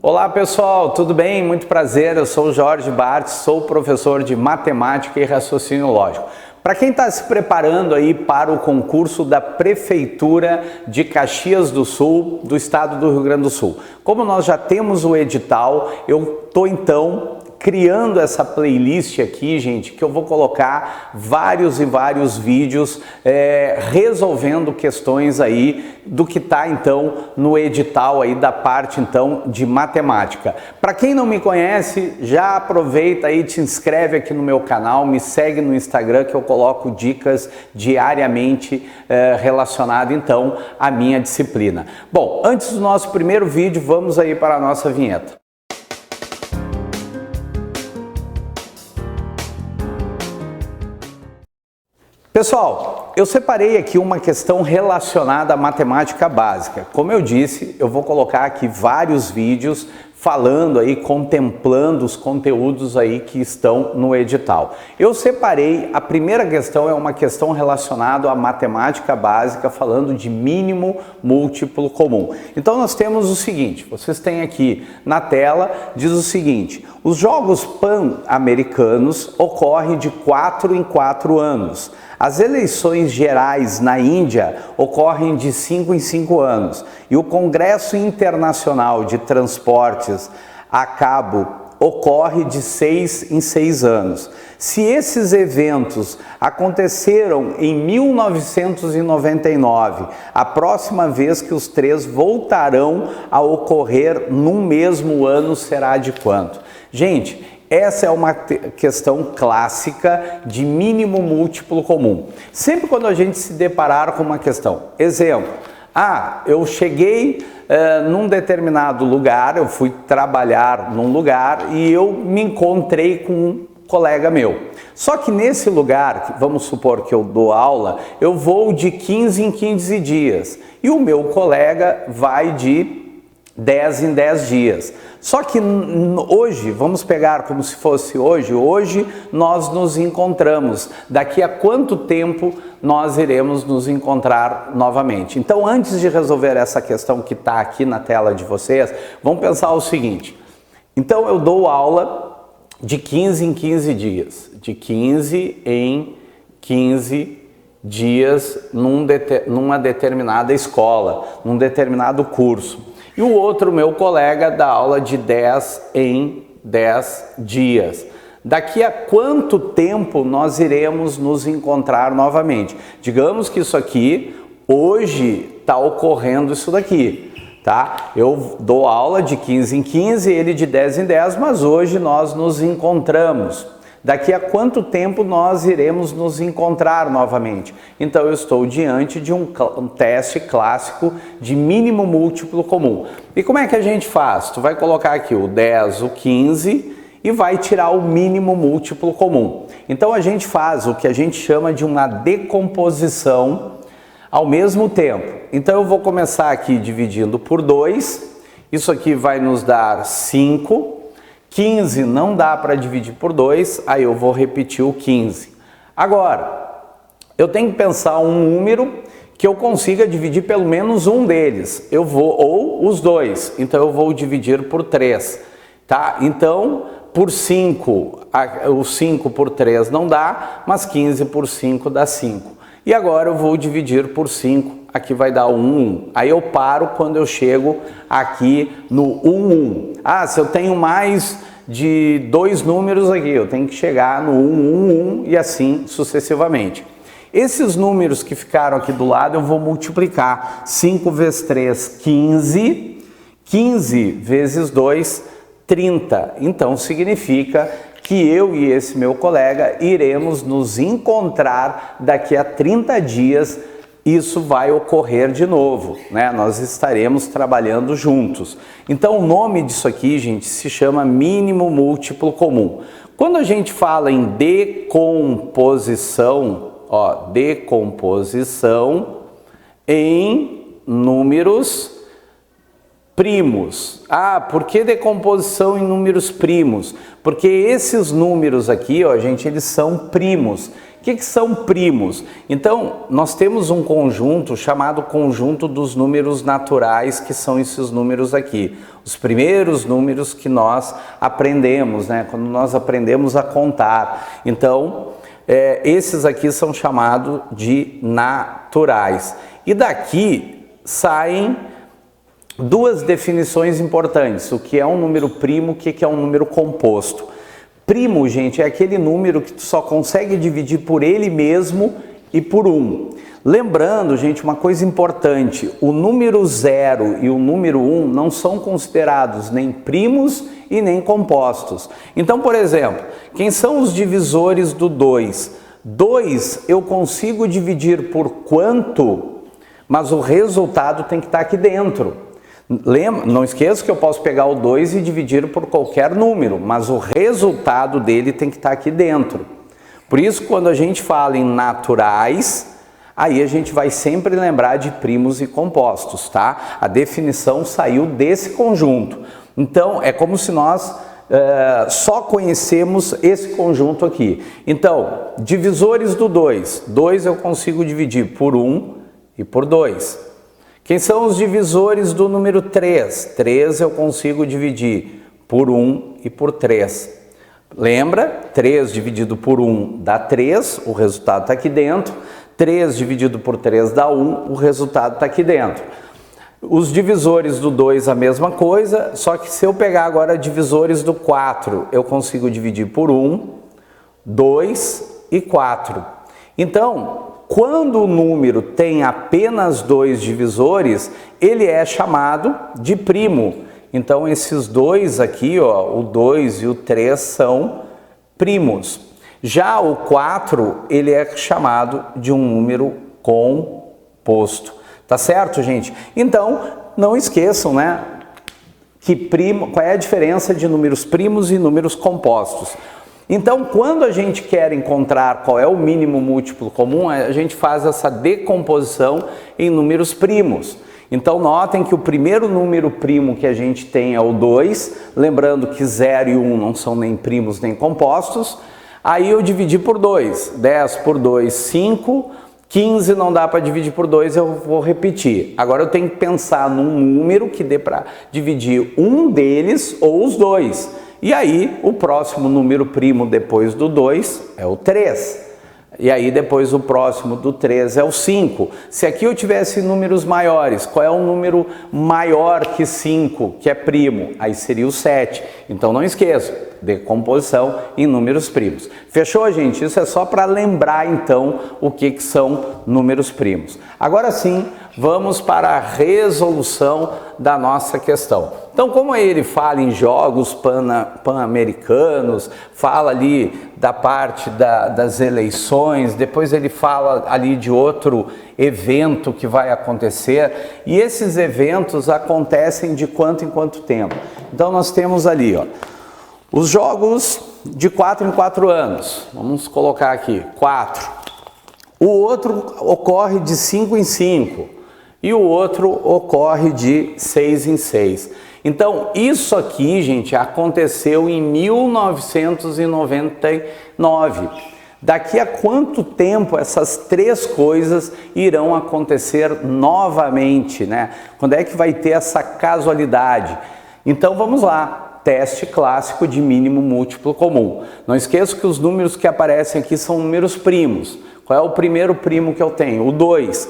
Olá pessoal, tudo bem? Muito prazer, eu sou o Jorge Bartz, sou professor de Matemática e Raciocínio Lógico. Para quem está se preparando aí para o concurso da Prefeitura de Caxias do Sul, do estado do Rio Grande do Sul. Como nós já temos o edital, eu estou então criando essa playlist aqui, gente, que eu vou colocar vários e vários vídeos resolvendo questões aí do que está então no edital aí da parte então de matemática. Para quem não me conhece, já aproveita aí, te inscreve aqui no meu canal, me segue no Instagram que eu coloco dicas diariamente relacionadas então à minha disciplina. Bom, antes do nosso primeiro vídeo, vamos aí para a nossa vinheta. Pessoal, eu separei aqui uma questão relacionada à matemática básica. Como eu disse, eu vou colocar aqui vários vídeos falando aí, contemplando os conteúdos aí que estão no edital. Eu separei, a primeira questão é uma questão relacionada à matemática básica, falando de mínimo múltiplo comum. Então nós temos o seguinte, vocês têm aqui na tela, diz o seguinte: os Jogos Pan-Americanos ocorrem de 4 em 4 anos. As eleições gerais na Índia ocorrem de 5 em 5 anos e o Congresso Internacional de Transportes a Cabo ocorre de 6 em 6 anos. Se esses eventos aconteceram em 1999, a próxima vez que os três voltarão a ocorrer num mesmo ano será de quanto? Gente, essa é uma questão clássica de mínimo múltiplo comum. Sempre quando a gente se deparar com uma questão, exemplo, eu cheguei num determinado lugar, eu fui trabalhar num lugar e eu me encontrei com um colega meu. Só que nesse lugar, vamos supor que eu dou aula, eu vou de 15 em 15 dias e o meu colega vai de 10 em 10 dias. Só que hoje, vamos pegar como se fosse hoje nós nos encontramos. Daqui a quanto tempo nós iremos nos encontrar novamente? Então, antes de resolver essa questão que está aqui na tela de vocês, vamos pensar o seguinte. Então, eu dou aula de 15 em 15 dias. De 15 em 15 dias numa determinada escola, num determinado curso. E o outro, meu colega, dá aula de 10 em 10 dias. Daqui a quanto tempo nós iremos nos encontrar novamente? Digamos que isso aqui, hoje está ocorrendo isso daqui, tá? Eu dou aula de 15 em 15, ele de 10 em 10, mas hoje nós nos encontramos. Daqui a quanto tempo nós iremos nos encontrar novamente? Então eu estou diante de um teste clássico de mínimo múltiplo comum. E como é que a gente faz? Tu vai colocar aqui o 10, o 15 e vai tirar o mínimo múltiplo comum. Então a gente faz o que a gente chama de uma decomposição ao mesmo tempo. Então eu vou começar aqui dividindo por 2, isso aqui vai nos dar 5. 15 não dá para dividir por 2, aí eu vou repetir o 15. Agora, eu tenho que pensar um número que eu consiga dividir pelo menos um deles. Ou os dois, então eu vou dividir por 3, tá? Então, por 5, o 5 por 3 não dá, mas 15 por 5 dá 5. E agora eu vou dividir por 5, aqui vai dar 1. Aí eu paro quando eu chego aqui no 1. Se eu tenho mais de 2 números aqui, eu tenho que chegar no 1 e assim sucessivamente. Esses números que ficaram aqui do lado eu vou multiplicar. 5 vezes 3, 15. 15 vezes 2, 30. Então significa que eu e esse meu colega iremos nos encontrar daqui a 30 dias, isso vai ocorrer de novo, né? Nós estaremos trabalhando juntos. Então o nome disso aqui, gente, se chama mínimo múltiplo comum. Quando a gente fala em decomposição, decomposição em números primos. Ah, por que decomposição em números primos? Porque esses números aqui, ó, gente, eles são primos. O que são primos? Então, nós temos um conjunto chamado conjunto dos números naturais, que são esses números aqui. Os primeiros números que nós aprendemos, né? Quando nós aprendemos a contar. Então, esses aqui são chamados de naturais. E daqui saem duas definições importantes. O que é um número primo, o que é um número composto. Primo, gente, é aquele número que tu só consegue dividir por ele mesmo e por 1. Lembrando, gente, uma coisa importante, o número 0 e o número 1 não são considerados nem primos e nem compostos. Então, por exemplo, quem são os divisores do 2? 2 eu consigo dividir por quanto, mas o resultado tem que estar aqui dentro. Lembra, não esqueça que eu posso pegar o 2 e dividir por qualquer número, mas o resultado dele tem que estar aqui dentro. Por isso, quando a gente fala em naturais, aí a gente vai sempre lembrar de primos e compostos, tá? A definição saiu desse conjunto. Então, é como se nós só conhecemos esse conjunto aqui. Então, divisores do 2. 2 eu consigo dividir por 1 e por 2. Quem são os divisores do número 3? 3 eu consigo dividir por 1 e por 3. Lembra? 3 dividido por 1 dá 3, o resultado está aqui dentro. 3 dividido por 3 dá 1, o resultado está aqui dentro. Os divisores do 2 a mesma coisa, só que se eu pegar agora divisores do 4, eu consigo dividir por 1, 2 e 4. Então, quando o número tem apenas 2 divisores, ele é chamado de primo. Então, esses dois aqui, ó, o 2 e o 3 são primos. Já o 4, ele é chamado de um número composto. Tá certo, gente? Então, não esqueçam, né? Qual é a diferença de números primos e números compostos? Então, quando a gente quer encontrar qual é o mínimo múltiplo comum, a gente faz essa decomposição em números primos. Então, notem que o primeiro número primo que a gente tem é o 2, lembrando que 0 e 1 não são nem primos nem compostos. Aí eu dividi por 2, 10 por 2, 5, 15 não dá para dividir por 2, eu vou repetir. Agora eu tenho que pensar num número que dê para dividir um deles ou os dois. E aí, o próximo número primo depois do 2 é o 3. E aí, depois o próximo do 3 é o 5. Se aqui eu tivesse números maiores, qual é o número maior que 5, que é primo? Aí seria o 7. Então, não esqueça, decomposição em números primos. Fechou, gente? Isso é só para lembrar, então, o que são números primos. Agora sim, vamos para a resolução da nossa questão. Então, como ele fala em jogos pan-americanos, fala ali da parte das eleições, depois ele fala ali de outro evento que vai acontecer, e esses eventos acontecem de quanto em quanto tempo? Então, nós temos ali, ó, os jogos de 4 em 4 anos, vamos colocar aqui, 4. O outro ocorre de 5 em 5 e o outro ocorre de 6 em 6. Então, isso aqui, gente, aconteceu em 1999. Daqui a quanto tempo essas três coisas irão acontecer novamente, né? Quando é que vai ter essa casualidade? Então, vamos lá. Teste clássico de mínimo múltiplo comum. Não esqueça que os números que aparecem aqui são números primos. Qual é o primeiro primo que eu tenho? O 2.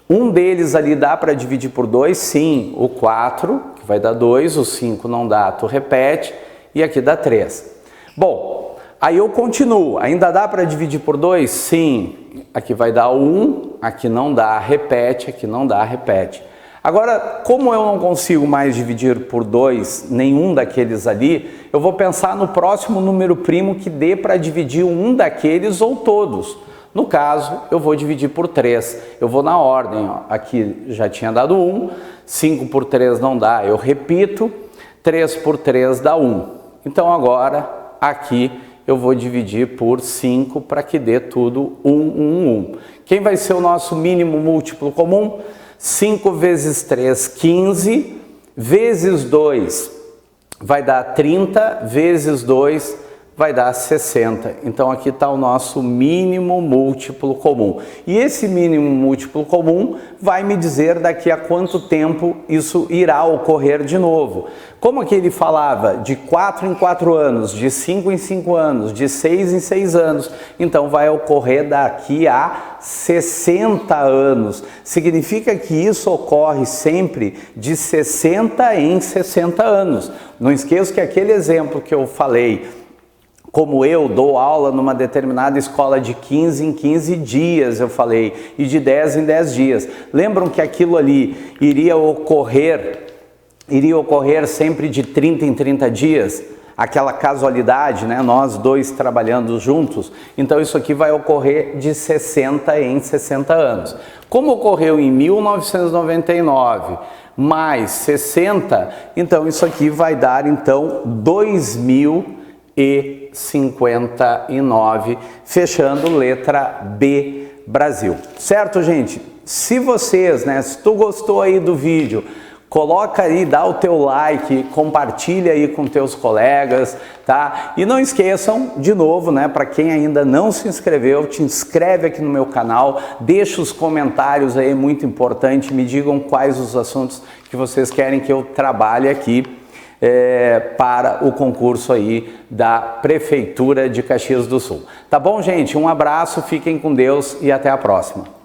Um deles ali dá para dividir por 2? Sim. O 4, que vai dar 2. O 5 não dá, tu repete. E aqui dá 3. Bom, aí eu continuo. Ainda dá para dividir por 2? Sim. Aqui vai dar 1. Aqui não dá, repete. Aqui não dá, repete. Agora, como eu não consigo mais dividir por 2 nenhum daqueles ali, eu vou pensar no próximo número primo que dê para dividir um daqueles ou todos. No caso, eu vou dividir por 3. Eu vou na ordem, ó. Aqui já tinha dado 1, 5 por 3 não dá, eu repito, 3 por 3 dá 1. Então agora, aqui, eu vou dividir por 5 para que dê tudo 1, 1, 1. Quem vai ser o nosso mínimo múltiplo comum? 5 vezes 3, 15, vezes 2 vai dar 30, vezes 2 vai dar 60. Então aqui está o nosso mínimo múltiplo comum. E esse mínimo múltiplo comum vai me dizer daqui a quanto tempo isso irá ocorrer de novo. Como aqui ele falava de 4 em 4 anos, de 5 em 5 anos, de 6 em 6 anos, então vai ocorrer daqui a 60 anos. Significa que isso ocorre sempre de 60 em 60 anos. Não esqueça que aquele exemplo que eu falei, como eu dou aula numa determinada escola de 15 em 15 dias, eu falei, e de 10 em 10 dias. Lembram que aquilo ali iria ocorrer sempre de 30 em 30 dias? Aquela casualidade, né? Nós dois trabalhando juntos. Então isso aqui vai ocorrer de 60 em 60 anos. Como ocorreu em 1999 mais 60, então isso aqui vai dar então 2059, fechando letra B, Brasil. Certo, gente? Se vocês, né, se tu gostou aí do vídeo, coloca aí, dá o teu like, compartilha aí com teus colegas, tá? E não esqueçam, de novo, né, para quem ainda não se inscreveu, te inscreve aqui no meu canal, deixa os comentários aí, muito importante, me digam quais os assuntos que vocês querem que eu trabalhe aqui para o concurso aí da Prefeitura de Caxias do Sul. Tá bom, gente? Um abraço, fiquem com Deus e até a próxima.